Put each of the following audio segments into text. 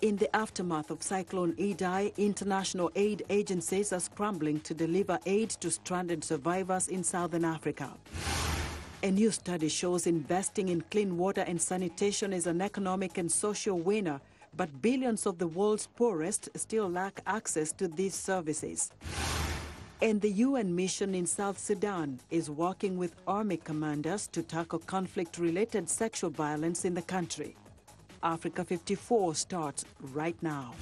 In the aftermath of Cyclone Idai, international aid agencies are scrambling to deliver aid to stranded survivors in southern Africa. A new study shows investing in clean water and sanitation is an economic and social winner, but billions of the world's poorest still lack access to these services. And the UN mission in South Sudan is working with army commanders to tackle conflict-related sexual violence in the country. Africa 54 starts right now.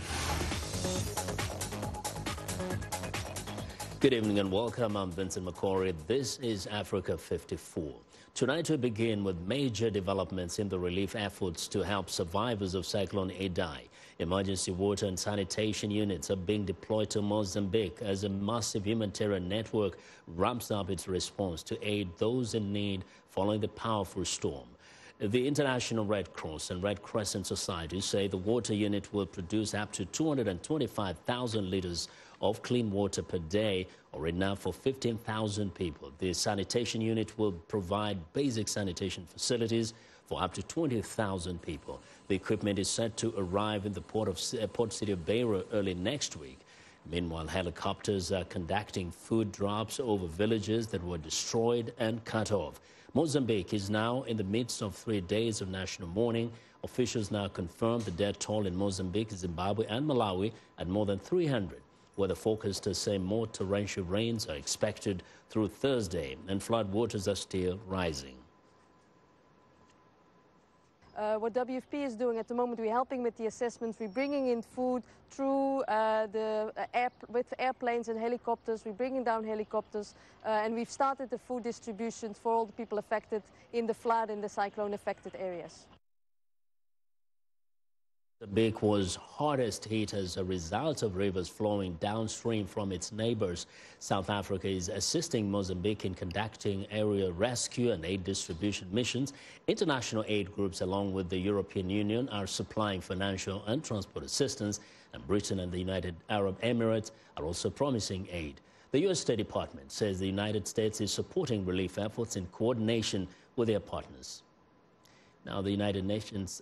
Good evening and welcome. I'm Vincent McCory. This is Africa 54. Tonight we begin with major developments in the relief efforts to help survivors of Cyclone Idai. Emergency water and sanitation units are being deployed to Mozambique as a massive humanitarian network ramps up its response to aid those in need following the powerful storm. The International Red Cross and Red Crescent Society say the water unit will produce up to 225,000 liters of clean water per day, or enough for 15,000 people. The sanitation unit will provide basic sanitation facilities for up to 20,000 people. The equipment is set to arrive in the port city of Beira early next week. Meanwhile, helicopters are conducting food drops over villages that were destroyed and cut off. Mozambique is now in the midst of 3 days of national mourning. Officials now confirm the death toll in Mozambique, Zimbabwe and Malawi at more than 300. Weather forecasters say more torrential rains are expected through Thursday and flood waters are still rising. What WFP is doing at the moment, we're helping with the assessments. We're bringing in food through with airplanes and helicopters. We're bringing down helicopters, and we've started the food distribution for all the people affected in the flood and the cyclone-affected areas. Mozambique was hardest hit as a result of rivers flowing downstream from its neighbors. South Africa is assisting Mozambique in conducting area rescue and aid distribution missions. International aid groups, along with the European Union, are supplying financial and transport assistance, and Britain and the United Arab Emirates are also promising aid. The U.S. State Department says the United States is supporting relief efforts in coordination with their partners. Now, the United Nations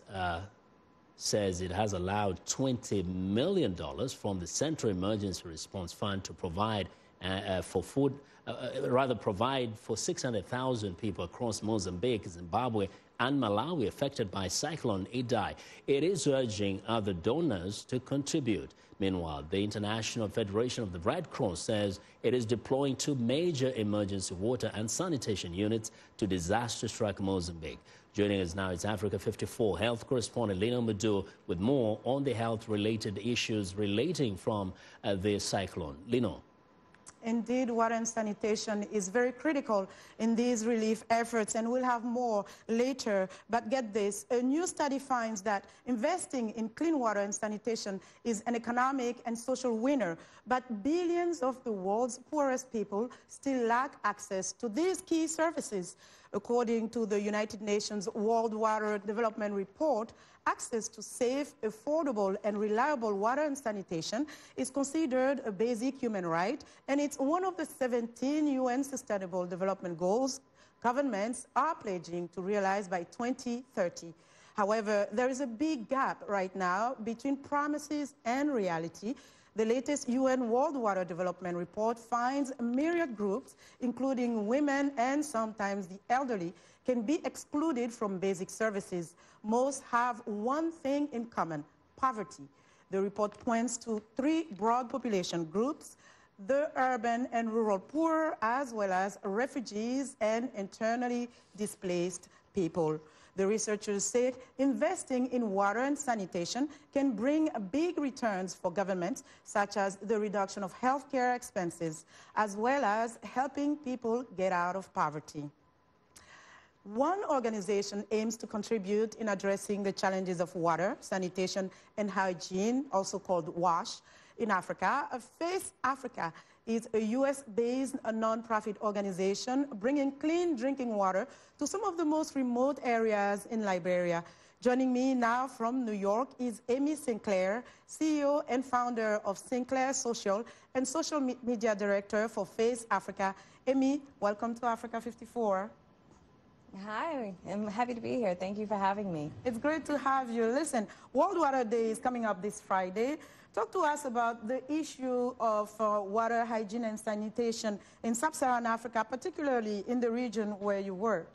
says it has allowed $20 million from the Central Emergency Response Fund to provide provide for 600,000 people across Mozambique, Zimbabwe and Malawi affected by Cyclone Idai. It is urging other donors to contribute. Meanwhile, the International Federation of the Red Cross says it is deploying 2 major emergency water and sanitation units to disaster-struck Mozambique. Joining us now is Africa 54 health correspondent Lino Madu with more on the health-related issues relating from the cyclone. Lino. Indeed, water and sanitation is very critical in these relief efforts, and we'll have more later. But get this, a new study finds that investing in clean water and sanitation is an economic and social winner, but billions of the world's poorest people still lack access to these key services. According to the United Nations World Water Development Report, access to safe, affordable, and reliable water and sanitation is considered a basic human right, and it's one of the 17 UN Sustainable Development Goals governments are pledging to realize by 2030. However, there is a big gap right now between promises and reality. The latest UN World Water Development Report finds myriad groups, including women and sometimes the elderly, can be excluded from basic services. Most have one thing in common: poverty. The report points to 3 broad population groups: the urban and rural poor, as well as refugees and internally displaced people. The researchers say investing in water and sanitation can bring big returns for governments, such as the reduction of healthcare expenses, as well as helping people get out of poverty. One organization aims to contribute in addressing the challenges of water, sanitation, and hygiene, also called WASH, in Africa. Face Africa is a US-based non-profit organization bringing clean drinking water to some of the most remote areas in Liberia. Joining me now from New York is Amy Sinclair, CEO and founder of Sinclair Social and social media director for Face Africa. Amy, welcome to Africa 54. Hi, I'm happy to be here. Thank you for having me. It's great to have you. Listen, World Water Day is coming up this Friday. Talk to us about the issue of water hygiene and sanitation in sub-Saharan Africa, particularly in the region where you work.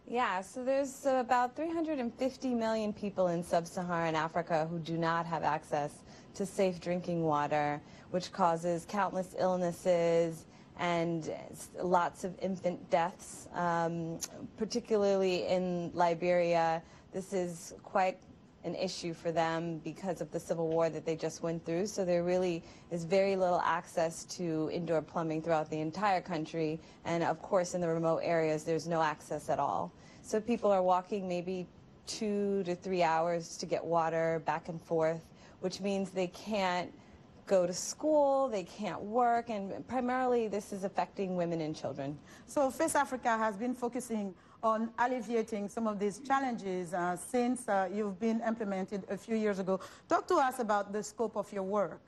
Yeah, so there's about 350 million people in sub-Saharan Africa who do not have access to safe drinking water, which causes countless illnesses and lots of infant deaths, particularly in Liberia. This is quite an issue for them because of the civil war that they just went through. So there really is very little access to indoor plumbing throughout the entire country. And of course, in the remote areas, there's no access at all. So people are walking maybe 2 to 3 hours to get water back and forth, which means they can't go to school, they can't work, and primarily this is affecting women and children. So FACE Africa has been focusing on alleviating some of these challenges since you've been implemented a few years ago. Talk to us about the scope of your work.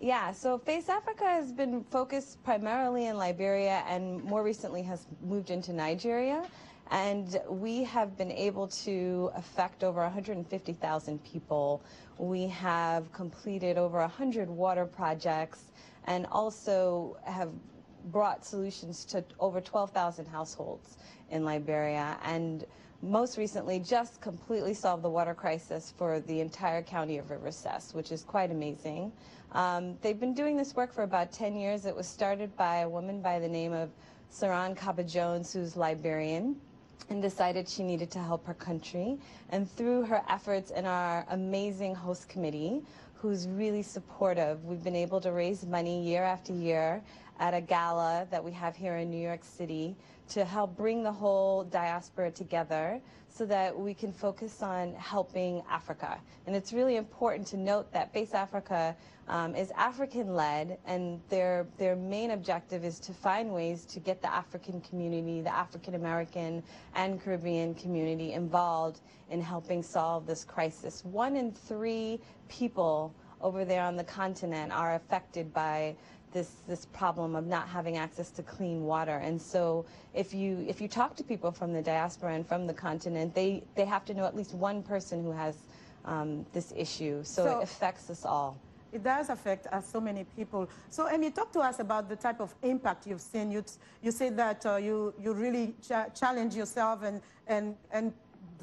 Yeah, so FACE Africa has been focused primarily in Liberia and more recently has moved into Nigeria. And we have been able to affect over 150,000 people. We have completed over 100 water projects and also have brought solutions to over 12,000 households in Liberia. And most recently just completely solved the water crisis for the entire county of River Cess, which is quite amazing. They've been doing this work for about 10 years. It was started by a woman by the name of Saran Kaba-Jones, who's Liberian, and decided she needed to help her country. And through her efforts and our amazing host committee, who's really supportive, we've been able to raise money year after year at a gala that we have here in New York City to help bring the whole diaspora together so that we can focus on helping Africa. And it's really important to note that FACE Africa is African-led, and their main objective is to find ways to get the African community, the African-American and Caribbean community involved in helping solve this crisis. 1 in 3 people over there on the continent are affected by this problem of not having access to clean water. And so if you talk to people from the diaspora and from the continent, they have to know at least one person who has this issue. So it affects us all. It does affect so many people. So, Amy, talk to us about the type of impact you've seen. You said that you really challenged yourself and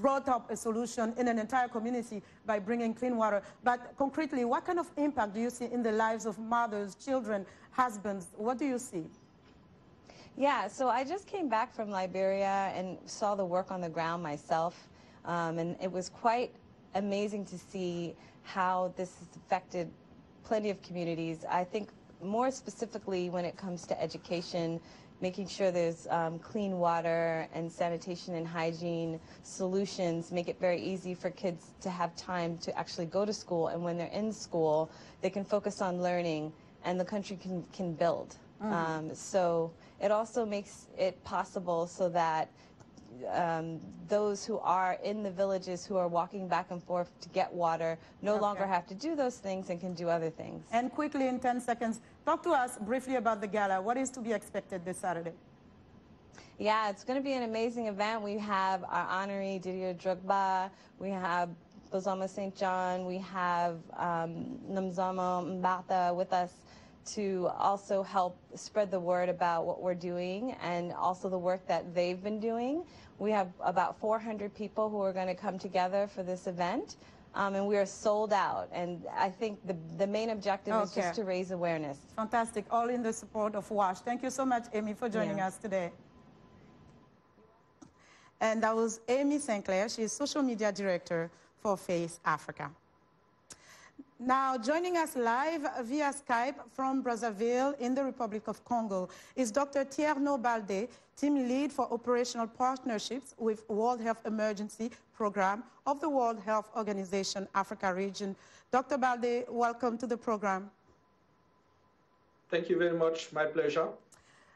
brought up a solution in an entire community by bringing clean water. But concretely, what kind of impact do you see in the lives of mothers, children, husbands? What do you see? Yeah, so I just came back from Liberia and saw the work on the ground myself. And it was quite amazing to see how this has affected plenty of communities. I think more specifically when it comes to education, making sure there's clean water and sanitation and hygiene solutions make it very easy for kids to have time to actually go to school. And when they're in school, they can focus on learning and the country can build. So it also makes it possible so that those who are in the villages who are walking back and forth to get water no longer have to do those things and can do other things. And quickly, in 10 seconds, talk to us briefly about the gala. What is to be expected this Saturday? Yeah, it's going to be an amazing event. We have our honoree Didier Drogba, we have Bozoma St. John, we have Nomzamo Mbatha with us to also help spread the word about what we're doing and also the work that they've been doing. We have about 400 people who are going to come together for this event, and we are sold out. And I think the main objective is just to raise awareness. Fantastic. All in the support of WASH. Thank you so much, Amy, for joining us today. And that was Amy Sinclair. She's Social Media Director for FACE Africa. Now, joining us live via Skype from Brazzaville in the Republic of Congo is Dr. Tierno Balde, Team Lead for Operational Partnerships with World Health Emergency Program of the World Health Organization Africa Region. Dr. Balde, welcome to the program. Thank you very much. My pleasure.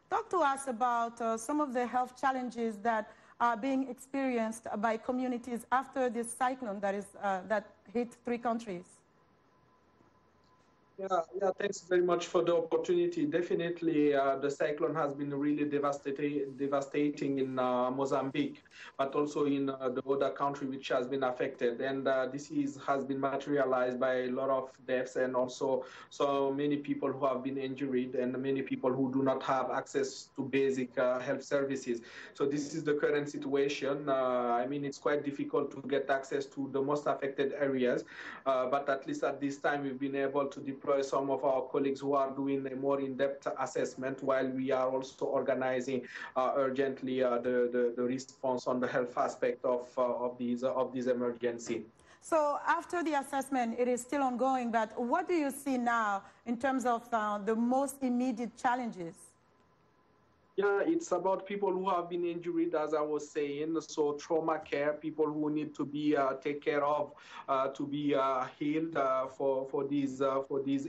Talk to us about some of the health challenges that are being experienced by communities after this cyclone that hit 3 countries. Yeah, thanks very much for the opportunity. Definitely, the cyclone has been really devastating in Mozambique, but also in the other country which has been affected. And has been materialized by a lot of deaths and also so many people who have been injured and many people who do not have access to basic health services. So this is the current situation. I mean, it's quite difficult to get access to the most affected areas, but at least at this time, we've been able to deploy some of our colleagues who are doing a more in-depth assessment while we are also organizing urgently the response on the health aspect of these emergency. So after the assessment, it is still ongoing, but what do you see now in terms of the most immediate challenges? Yeah, it's about people who have been injured, as I was saying. So trauma care, people who need to be taken care of, to be healed for these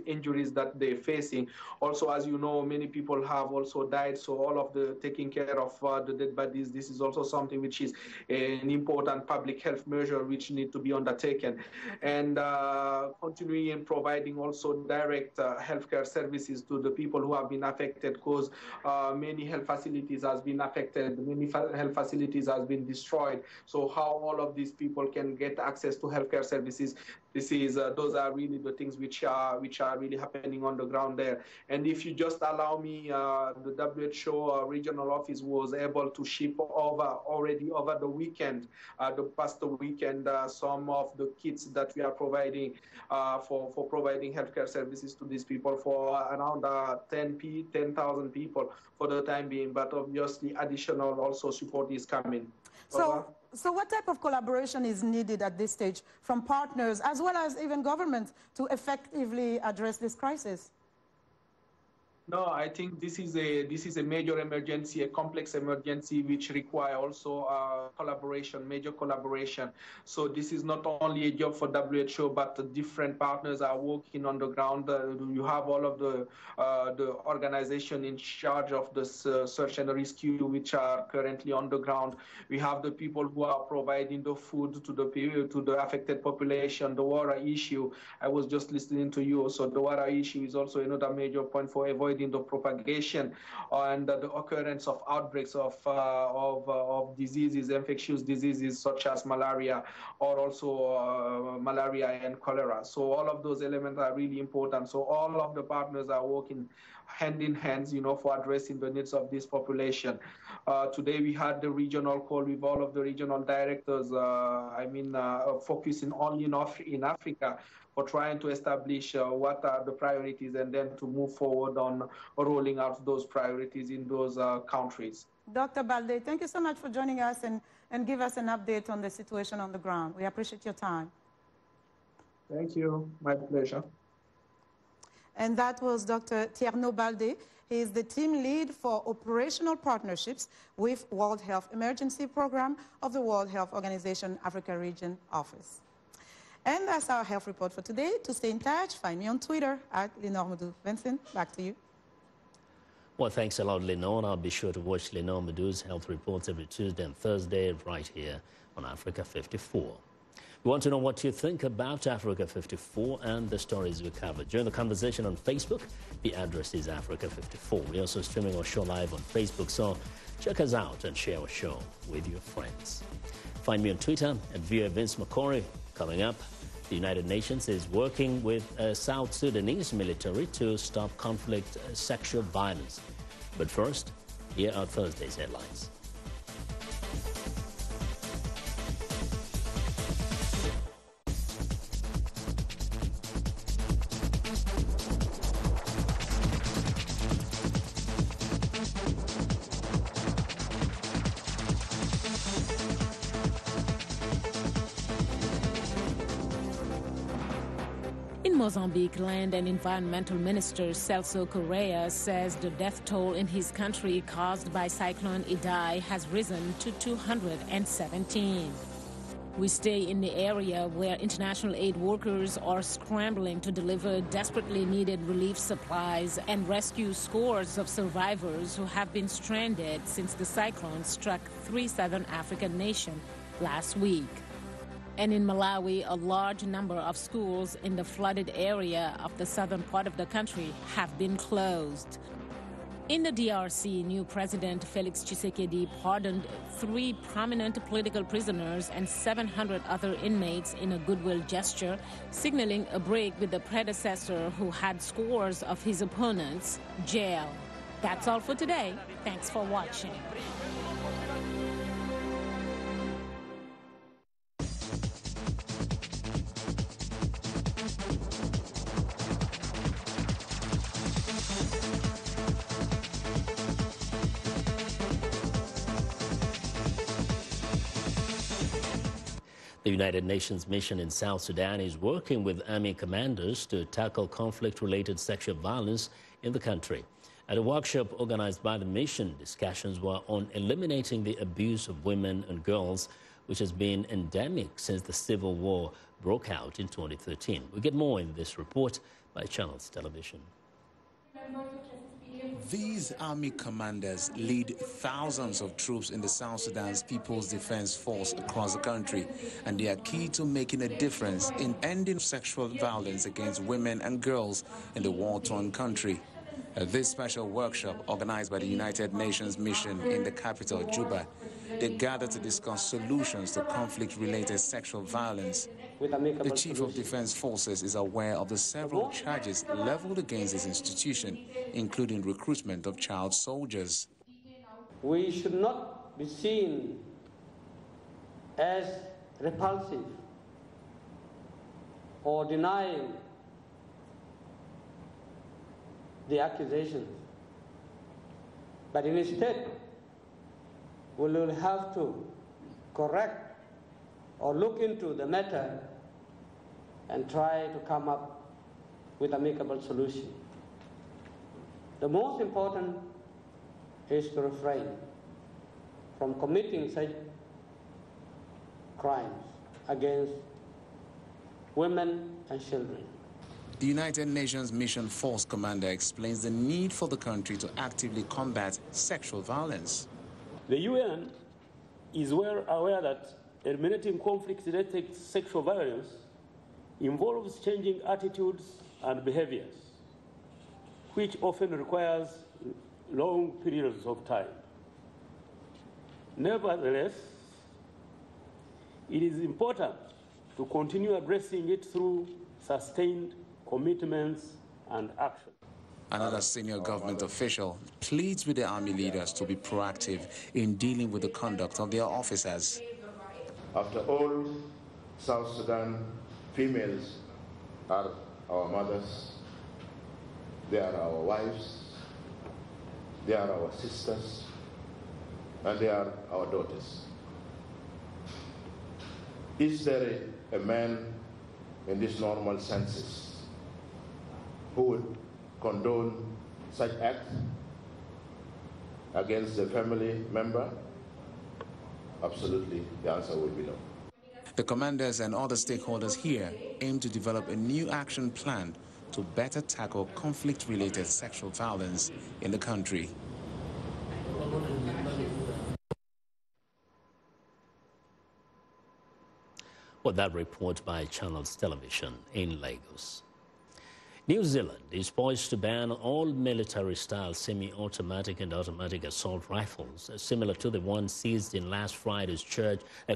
injuries that they're facing. Also, as you know, many people have also died. So all of the taking care of the dead bodies, this is also something which is an important public health measure which need to be undertaken. And continuing in providing also direct healthcare services to the people who have been affected, because many health facilities has been affected, many health facilities has been destroyed. So how all of these people can get access to healthcare services, those are really the things which are really happening on the ground there. And if you just allow me, the WHO regional office was able to ship already over the weekend, the past weekend, some of the kits that we are providing for providing healthcare services to these people for around 10,000 people for the time being, but obviously additional also support is coming. So what type of collaboration is needed at this stage from partners as well as even governments to effectively address this crisis? No, I think this is a major emergency, a complex emergency, which require also collaboration, major collaboration. So this is not only a job for WHO, but different partners are working on the ground. You have all of the organization in charge of the search and rescue, which are currently on the ground. We have the people who are providing the food to the affected population. The water issue, I was just listening to you. So the water issue is also another major point for avoiding the propagation and the occurrence of outbreaks of diseases, infectious diseases such as malaria, or also malaria and cholera. So all of those elements are really important. So all of the partners are working hand in hand, for addressing the needs of this population. Today we had the regional call with all of the regional directors, focusing only in Africa, for trying to establish what are the priorities and then to move forward on rolling out those priorities in those countries. Dr. Balde, thank you so much for joining us and give us an update on the situation on the ground. We appreciate your time. Thank you. My pleasure. And that was Dr. Tierno Balde. He is the team lead for operational partnerships with World Health Emergency Program of the World Health Organization Africa Region Office. And that's our health report for today. To stay in touch, find me on Twitter at Lenore Madou. Vincent, back to you. Well, thanks a lot, Lenore. I'll be sure to watch Lenore Madou's health reports every Tuesday and Thursday right here on Africa 54. We want to know what you think about Africa 54 and the stories we covered. Join the conversation on Facebook. The address is Africa 54. We're also streaming our show live on Facebook, so check us out and share our show with your friends. Find me on Twitter at VOA Vince McCory. Coming up, the United Nations is working with South Sudanese military to stop conflict, sexual violence. But first, here are Thursday's headlines. Mozambique Land and Environmental Minister Celso Correa says the death toll in his country caused by Cyclone Idai has risen to 217. We stay in the area where international aid workers are scrambling to deliver desperately needed relief supplies and rescue scores of survivors who have been stranded since the cyclone struck 3 Southern African nations last week. And in Malawi, a large number of schools in the flooded area of the southern part of the country have been closed. In the DRC, new President Felix Tshisekedi pardoned 3 prominent political prisoners and 700 other inmates in a goodwill gesture, signaling a break with the predecessor who had scores of his opponents jailed. That's all for today. Thanks for watching. The United Nations mission in South Sudan is working with army commanders to tackle conflict-related sexual violence in the country. At a workshop organized by the mission, discussions were on eliminating the abuse of women and girls, which has been endemic since the civil war broke out in 2013. We get more in this report by Channels Television. These army commanders lead thousands of troops in the South Sudan's People's Defense Force across the country, and they are key to making a difference in ending sexual violence against women and girls in the war-torn country. At this special workshop organized by the United Nations mission in the capital, Juba, they gathered to discuss solutions to conflict-related sexual violence. The Chief of Defense Forces is aware of the several charges leveled against this institution, including recruitment of child soldiers. We should not be seen as repulsive or denying the accusations, but instead we will have to correct or look into the matter and try to come up with an amicable solution. The most important is to refrain from committing such crimes against women and children. The United Nations Mission Force commander explains the need for the country to actively combat sexual violence. The UN is well aware that eliminating conflict-related sexual violence involves changing attitudes and behaviors, which often requires long periods of time. Nevertheless, it is important to continue addressing it through sustained commitments and action. Another senior government official pleads with the army leaders to be proactive in dealing with the conduct of their officers. After all, South Sudan females are our mothers, they are our wives, they are our sisters, and they are our daughters. Is there a man in this normal census who would condone such acts against a family member? Absolutely, the answer would be no. The commanders and other stakeholders here aim to develop a new action plan to better tackle conflict-related sexual violence in the country. Well, that report by Channels Television in Lagos. New Zealand is poised to ban all military-style semi-automatic and automatic assault rifles, similar to the one seized in last Friday's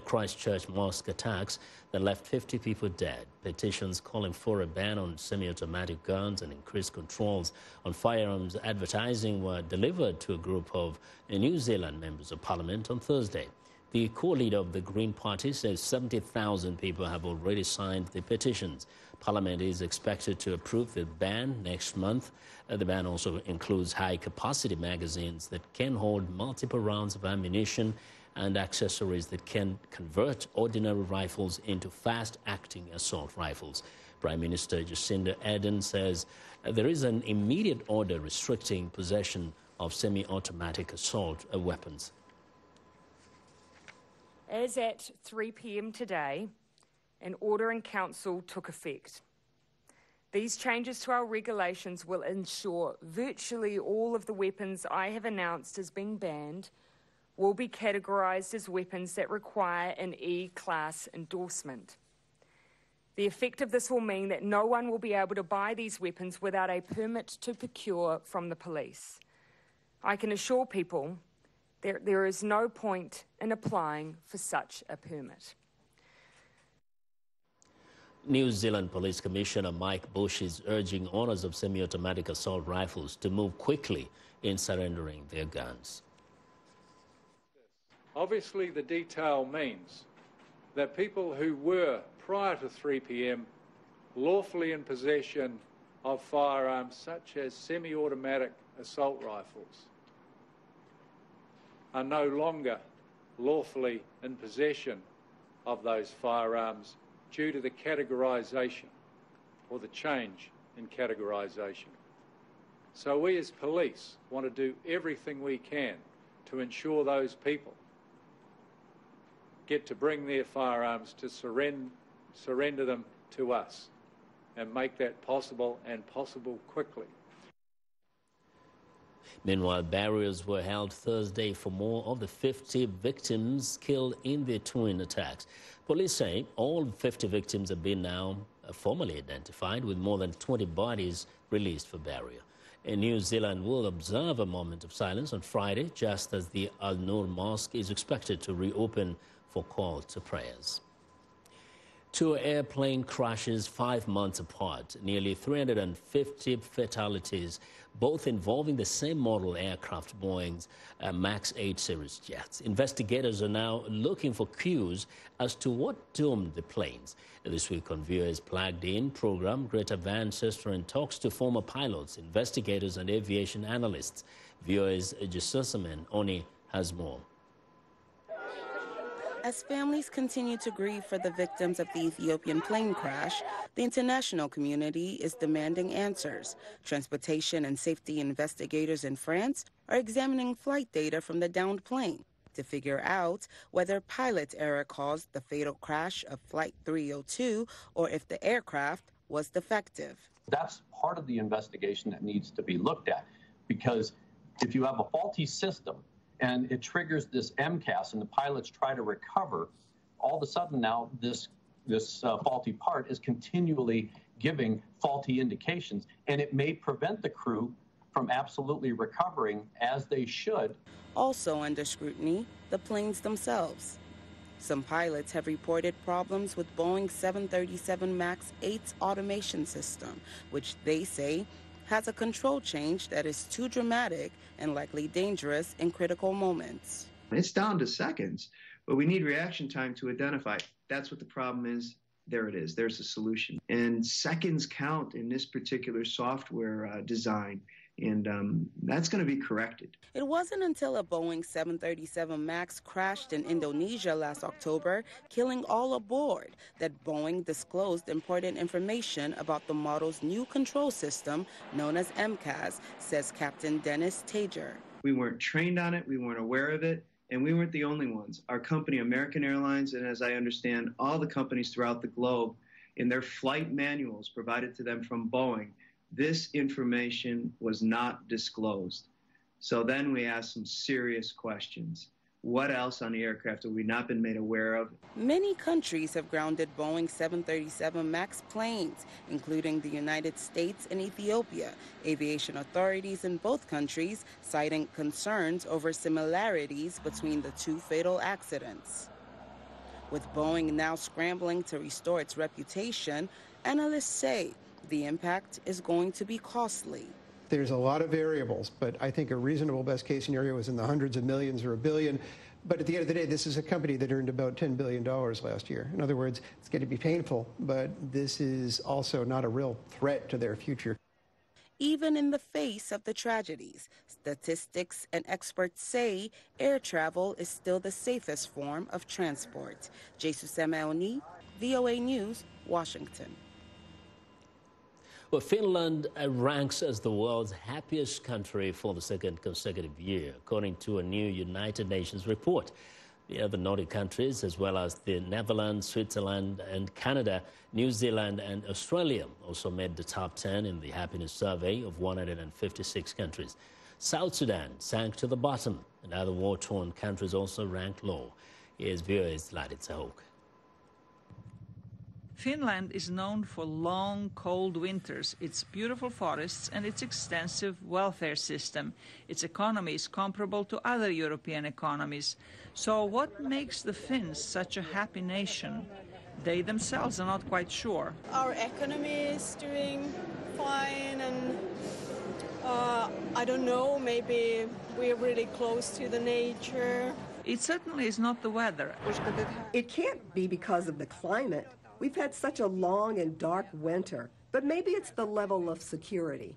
Christchurch mosque attacks that left 50 people dead. Petitions calling for a ban on semi-automatic guns and increased controls on firearms advertising were delivered to a group of New Zealand members of parliament on Thursday. The co-leader of the Green Party says 70,000 people have already signed the petitions. Parliament is expected to approve the ban next month. The ban also includes high-capacity magazines that can hold multiple rounds of ammunition and accessories that can convert ordinary rifles into fast-acting assault rifles. Prime Minister Jacinda Ardern says there is an immediate order restricting possession of semi-automatic assault weapons. As at 3 p.m. today, an order in Council took effect. These changes to our regulations will ensure virtually all of the weapons I have announced as being banned will be categorised as weapons that require an E-class endorsement. The effect of this will mean that no one will be able to buy these weapons without a permit to procure from the police. I can assure people that there is no point in applying for such a permit. New Zealand Police Commissioner Mike Bush is urging owners of semi-automatic assault rifles to move quickly in surrendering their guns. Obviously, the detail means that people who were, prior to 3 p.m, lawfully in possession of firearms such as semi-automatic assault rifles are no longer lawfully in possession of those firearms due to the categorisation or the change in categorisation. So we as police want to do everything we can to ensure those people get to bring their firearms to surrender them to us and make that possible, and possible quickly. Meanwhile, burials were held Thursday for more of the 50 victims killed in the twin attacks. Police say all 50 victims have been now formally identified, with more than 20 bodies released for burial. And New Zealand will observe a moment of silence on Friday, just as the Al Noor Mosque is expected to reopen for call to prayers. 2 airplane crashes 5 months apart, nearly 350 fatalities, both involving the same model aircraft, Boeing's MAX 8 series jets. Investigators are now looking for clues as to what doomed the planes. This week on VOA's Plugged In program, Greta Van Susteren talks to former pilots, investigators and aviation analysts. VOA's Jesusamen Oni has more. As families continue to grieve for the victims of the Ethiopian plane crash, the international community is demanding answers. Transportation and safety investigators in France are examining flight data from the downed plane to figure out whether pilot error caused the fatal crash of Flight 302 or if the aircraft was defective. That's part of the investigation that needs to be looked at, because if you have a faulty system and it triggers this MCAS and the pilots try to recover, all of a sudden now this faulty part is continually giving faulty indications, and it may prevent the crew from absolutely recovering as they should. Also under scrutiny, the planes themselves. Some pilots have reported problems with Boeing 737 MAX 8's automation system, which they say has a control change that is too dramatic and likely dangerous in critical moments. It's down to seconds, but we need reaction time to identify. That's what the problem is. There it is. There's a solution. And seconds count in this particular software design, and that's going to be corrected. It wasn't until a Boeing 737 MAX crashed in Indonesia last October, killing all aboard, that Boeing disclosed important information about the model's new control system known as MCAS, says Captain Dennis Tager. We weren't trained on it, we weren't aware of it, and we weren't the only ones. Our company, American Airlines, and as I understand, all the companies throughout the globe, in their flight manuals provided to them from Boeing, this information was not disclosed. So then we asked some serious questions. What else on the aircraft have we not been made aware of? Many countries have grounded Boeing 737 MAX planes, including the United States and Ethiopia. Aviation authorities in both countries citing concerns over similarities between the two fatal accidents. With Boeing now scrambling to restore its reputation, analysts say the impact is going to be costly. There's a lot of variables, but I think a reasonable best case scenario is in the hundreds of millions or $1 billion. But at the end of the day, this is a company that earned about $10 billion last year. In other words, it's going to be painful, but this is also not a real threat to their future. Even in the face of the tragedies, statistics and experts say air travel is still the safest form of transport. Jesusamen Oni, VOA News, Washington. Well, Finland ranks as the world's happiest country for the second consecutive year, according to a new United Nations report. The other Nordic countries, as well as the Netherlands, Switzerland and Canada, New Zealand and Australia, also made the top 10 in the happiness survey of 156 countries. South Sudan sank to the bottom, and other war-torn countries also ranked low. Here's VOA's Laditza Hoke. Finland is known for long, cold winters, its beautiful forests and its extensive welfare system. Its economy is comparable to other European economies. So what makes the Finns such a happy nation? They themselves are not quite sure. Our economy is doing fine, and I don't know, maybe we're really close to the nature. It certainly is not the weather. It can't be because of the climate. We've had such a long and dark winter, but maybe it's the level of security.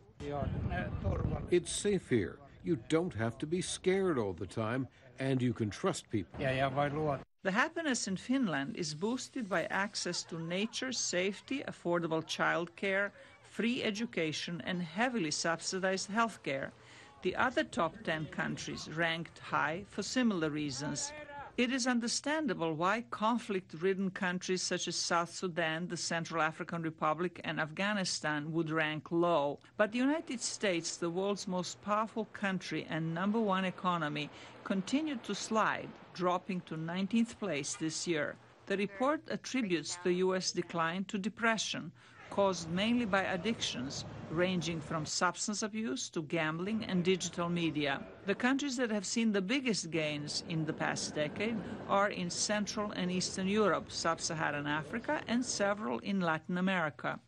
It's safe here. You don't have to be scared all the time, and you can trust people. The happiness in Finland is boosted by access to nature, safety, affordable childcare, free education, and heavily subsidized healthcare. The other top 10 countries ranked high for similar reasons. It is understandable why conflict-ridden countries such as South Sudan, the Central African Republic, and Afghanistan would rank low. But the United States, the world's most powerful country and #1 economy, continued to slide, dropping to 19th place this year. The report attributes the U.S. decline to depression, caused mainly by addictions, ranging from substance abuse to gambling and digital media. The countries that have seen the biggest gains in the past decade are in Central and Eastern Europe, Sub-Saharan Africa, and several in Latin America.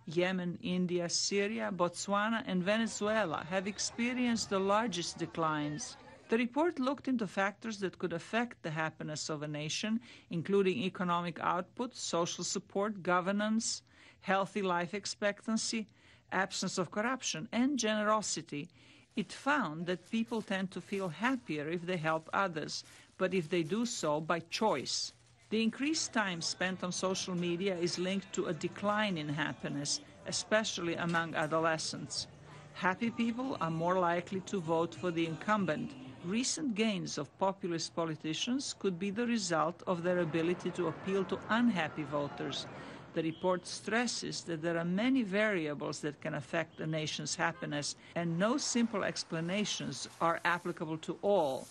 Yemen, India, Syria, Botswana, and Venezuela have experienced the largest declines. The report looked into factors that could affect the happiness of a nation, including economic output, social support, governance, healthy life expectancy, absence of corruption, and generosity. It found that people tend to feel happier if they help others, but if they do so by choice. The increased time spent on social media is linked to a decline in happiness, especially among adolescents. Happy people are more likely to vote for the incumbent. Recent gains of populist politicians could be the result of their ability to appeal to unhappy voters. The report stresses that there are many variables that can affect a nation's happiness, and no simple explanations are applicable to all.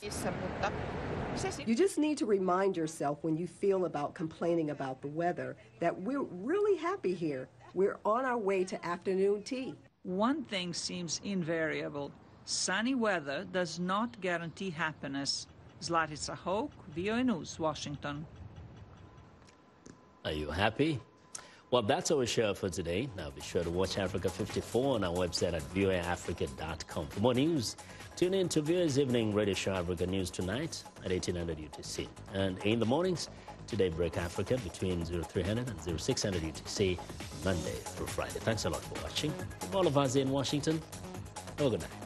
You just need to remind yourself when you feel about complaining about the weather that we're really happy here. We're on our way to afternoon tea. One thing seems invariable. Sunny weather does not guarantee happiness. Zlatica Hoke, VOA News, Washington. Are you happy? Well, that's our show for today. Now be sure to watch Africa 54 on our website at voaafrica.com. For more news, tune in to VOA's evening radio show Africa News tonight at 1800 UTC. And in the mornings, Today Break Africa between 0300 and 0600 UTC, Monday through Friday. Thanks a lot for watching. From all of us in Washington, have a good night.